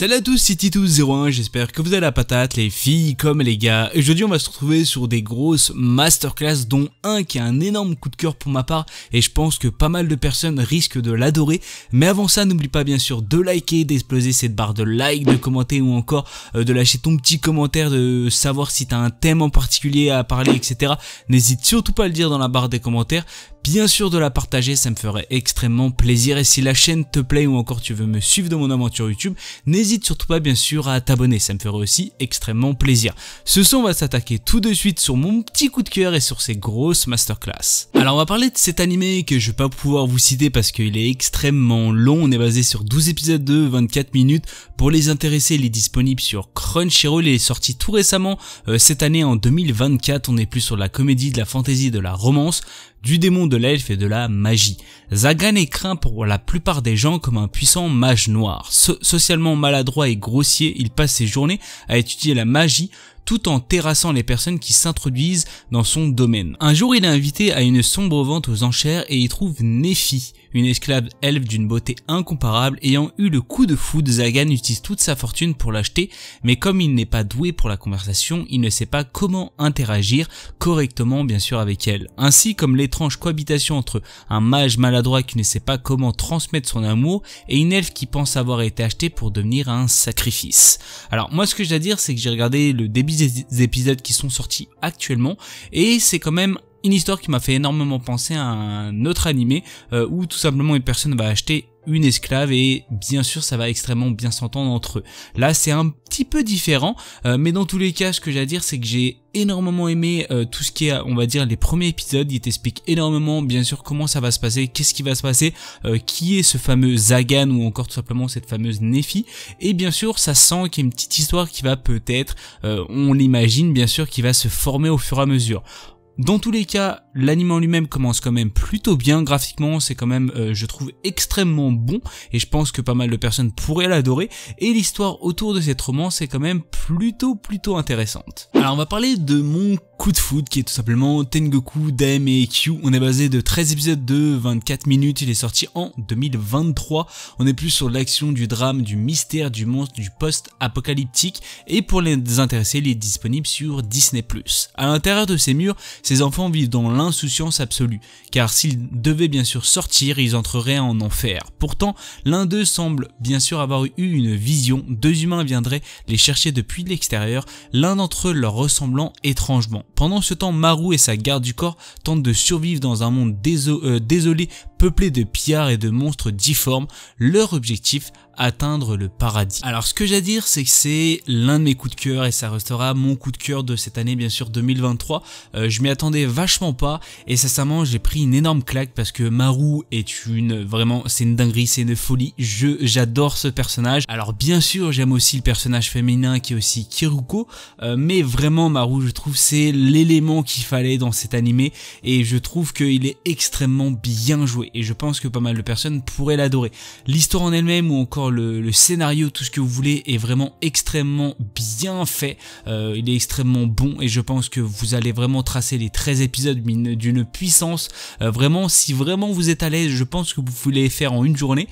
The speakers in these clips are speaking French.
Salut à tous, c'est Titus01, j'espère que vous avez la patate, les filles comme les gars. Et aujourd'hui on va se retrouver sur des grosses masterclass, dont un qui a un énorme coup de cœur pour ma part, et je pense que pas mal de personnes risquent de l'adorer. Mais avant ça, n'oublie pas bien sûr de liker, d'exploser cette barre de like, de commenter ou encore de lâcher ton petit commentaire, de savoir si t'as un thème en particulier à parler, etc. N'hésite surtout pas à le dire dans la barre des commentaires. Bien sûr de la partager, ça me ferait extrêmement plaisir, et si la chaîne te plaît ou encore tu veux me suivre dans mon aventure YouTube, n'hésite surtout pas bien sûr à t'abonner, ça me ferait aussi extrêmement plaisir. Ce soir on va s'attaquer tout de suite sur mon petit coup de cœur et sur ces grosses masterclass. Alors on va parler de cet animé que je vais pas pouvoir vous citer parce qu'il est extrêmement long, on est basé sur 12 épisodes de 24 minutes. Pour les intéressés, il est disponible sur Crunchyroll, il est sorti tout récemment cette année en 2024, on est plus sur de la comédie, de la fantasy, de la romance, du démon, de l'elfe et de la magie. Zagan est craint pour la plupart des gens comme un puissant mage noir. Socialement maladroit et grossier, il passe ses journées à étudier la magie tout en terrassant les personnes qui s'introduisent dans son domaine. Un jour, il est invité à une sombre vente aux enchères et y trouve Nephi, une esclave elfe d'une beauté incomparable. Ayant eu le coup de foudre, Zagan utilise toute sa fortune pour l'acheter, mais comme il n'est pas doué pour la conversation, il ne sait pas comment interagir correctement bien sûr avec elle. Ainsi comme l'étrange cohabitation entre un mage maladroit qui ne sait pas comment transmettre son amour et une elfe qui pense avoir été achetée pour devenir un sacrifice. Alors moi ce que j'ai à dire, c'est que j'ai regardé le début des épisodes qui sont sortis actuellement, et c'est quand même une histoire qui m'a fait énormément penser à un autre animé où tout simplement une personne va acheter une esclave et bien sûr ça va extrêmement bien s'entendre entre eux. Là c'est un petit peu différent, mais dans tous les cas ce que j'ai à dire c'est que j'ai énormément aimé tout ce qui est, on va dire, les premiers épisodes. Il t'explique énormément bien sûr comment ça va se passer, qu'est-ce qui va se passer, qui est ce fameux Zagan ou encore tout simplement cette fameuse Nephi, et bien sûr ça sent qu'il y a une petite histoire qui va peut-être, on l'imagine bien sûr, qui va se former au fur et à mesure. Dans tous les cas, l'anime en lui-même commence quand même plutôt bien, graphiquement c'est quand même, je trouve, extrêmement bon, et je pense que pas mal de personnes pourraient l'adorer, et l'histoire autour de cette romance est quand même plutôt intéressante. Alors on va parler de mon coup de foudre qui est tout simplement Tengoku Daimei-kyu. On est basé de 13 épisodes de 24 minutes, il est sorti en 2023, on est plus sur l'action, du drame, du mystère, du monstre, du post-apocalyptique, et pour les intéressés, il est disponible sur Disney+. À l'intérieur de ces murs, ces enfants vivent dans l'insouciance absolue, car s'ils devaient bien sûr sortir, ils entreraient en enfer. Pourtant, l'un d'eux semble bien sûr avoir eu une vision, deux humains viendraient les chercher depuis l'extérieur, l'un d'entre eux leur ressemblant étrangement. Pendant ce temps, Maru et sa garde du corps tentent de survivre dans un monde désolé, peuplé de pillards et de monstres difformes. Leur objectif, atteindre le paradis. Alors ce que j'ai à dire, c'est que c'est l'un de mes coups de cœur et ça restera mon coup de cœur de cette année bien sûr 2023. Je m'y attendais vachement pas et sincèrement j'ai pris une énorme claque parce que Maru est vraiment c'est une dinguerie, c'est une folie. J'adore ce personnage. Alors bien sûr j'aime aussi le personnage féminin qui est aussi Kiruko, mais vraiment Maru, je trouve c'est l'élément qu'il fallait dans cet animé et je trouve qu'il est extrêmement bien joué et je pense que pas mal de personnes pourraient l'adorer. L'histoire en elle-même ou encore le scénario, tout ce que vous voulez est vraiment extrêmement bien fait, il est extrêmement bon et je pense que vous allez vraiment tracer les 13 épisodes d'une puissance, vraiment si vraiment vous êtes à l'aise, je pense que vous pouvez les faire en une journée,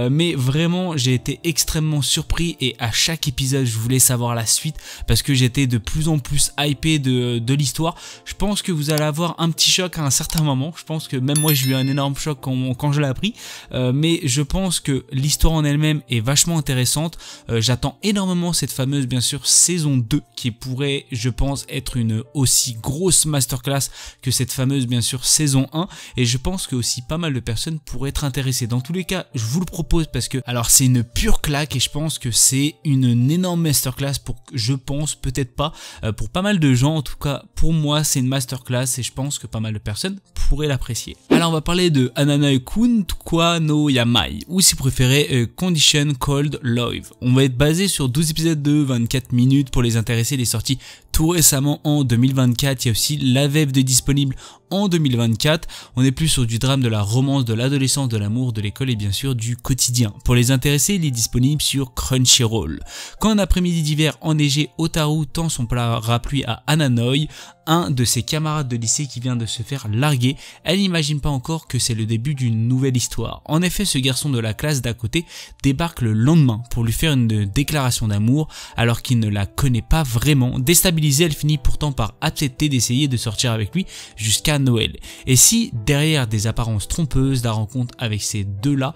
mais vraiment j'ai été extrêmement surpris et à chaque épisode je voulais savoir la suite parce que j'étais de plus en plus hypé de l'histoire. Je pense que vous allez avoir un petit choc à un certain moment, je pense que même moi j'ai eu un énorme choc quand je l'ai appris, mais je pense que l'histoire en elle-même est vachement intéressante. J'attends énormément cette fameuse bien sûr saison 2 qui pourrait je pense être une aussi grosse masterclass que cette fameuse bien sûr saison 1 et je pense que aussi pas mal de personnes pourraient être intéressées. Dans tous les cas je vous le propose parce que alors c'est une pure claque et je pense que c'est une énorme masterclass pour, je pense, peut-être pas pour pas mal de gens, en tout cas pour moi c'est une masterclass et je pense que pas mal de personnes pourraient l'apprécier. Alors on va parler de Hananai-kun Tukwa no Yamai ou si vous préférez Condition Cold Love. On va être basé sur 12 épisodes de 24 minutes. Pour les intéressés, il est sorti tout tout récemment en 2024, il y a aussi La Veuve de disponible en 2024. On est plus sur du drame, de la romance, de l'adolescence, de l'amour, de l'école et bien sûr du quotidien. Pour les intéressés, il est disponible sur Crunchyroll. Quand un après-midi d'hiver enneigé, Otaru tend son parapluie à Hananoi, un de ses camarades de lycée qui vient de se faire larguer. Elle n'imagine pas encore que c'est le début d'une nouvelle histoire. En effet, ce garçon de la classe d'à côté débarque le lendemain pour lui faire une déclaration d'amour alors qu'il ne la connaît pas vraiment. Déstabilisée, elle finit pourtant par accepter d'essayer de sortir avec lui jusqu'à Noël. Et si derrière des apparences trompeuses, la rencontre avec ces deux-là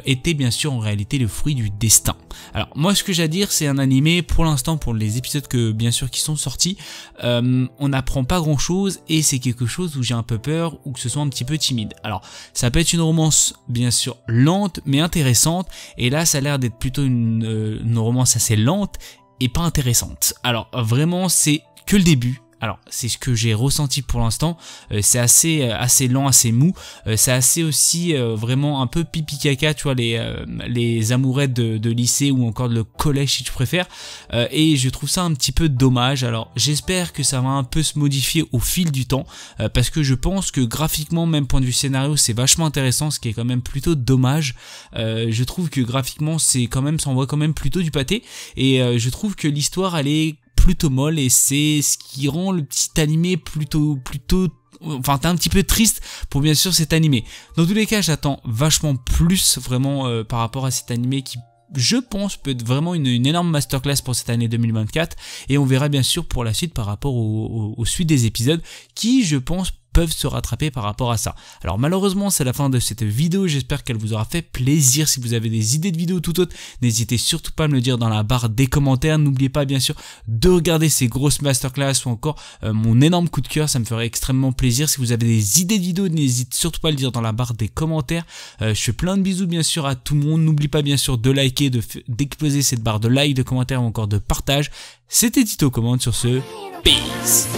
était bien sûr en réalité le fruit du destin. Alors moi ce que j'ai à dire, c'est un animé pour l'instant, pour les épisodes que bien sûr qui sont sortis, on n'apprend pas grand chose et c'est quelque chose où j'ai un peu peur ou que ce soit un petit peu timide. Alors ça peut être une romance bien sûr lente mais intéressante, et là ça a l'air d'être plutôt une romance assez lente et pas intéressante. Alors vraiment c'est que le début. Alors c'est ce que j'ai ressenti pour l'instant, c'est assez lent, assez mou, c'est assez aussi vraiment un peu pipi caca, tu vois, les amourettes de lycée ou encore de collège si tu préfères, et je trouve ça un petit peu dommage. Alors j'espère que ça va un peu se modifier au fil du temps, parce que je pense que graphiquement, même point de vue scénario, c'est vachement intéressant, ce qui est quand même plutôt dommage. Je trouve que graphiquement ça envoie quand même plutôt du pâté, et je trouve que l'histoire elle est plutôt molle et c'est ce qui rend le petit animé plutôt enfin t'es un petit peu triste pour bien sûr cet animé. Dans tous les cas j'attends vachement plus vraiment par rapport à cet animé qui je pense peut être vraiment une énorme masterclass pour cette année 2024, et on verra bien sûr pour la suite par rapport aux suites des épisodes qui je pense peuvent se rattraper par rapport à ça. Alors malheureusement c'est la fin de cette vidéo, j'espère qu'elle vous aura fait plaisir. Si vous avez des idées de vidéos tout autres, n'hésitez surtout pas à me le dire dans la barre des commentaires. N'oubliez pas bien sûr de regarder ces grosses masterclass ou encore mon énorme coup de cœur, ça me ferait extrêmement plaisir. Si vous avez des idées de vidéos, n'hésitez surtout pas à le dire dans la barre des commentaires. Je fais plein de bisous bien sûr à tout le monde, n'oublie pas bien sûr de liker, d'exploser cette barre de like, de commentaires ou encore de partage. C'était Tito Commande, sur ce, peace.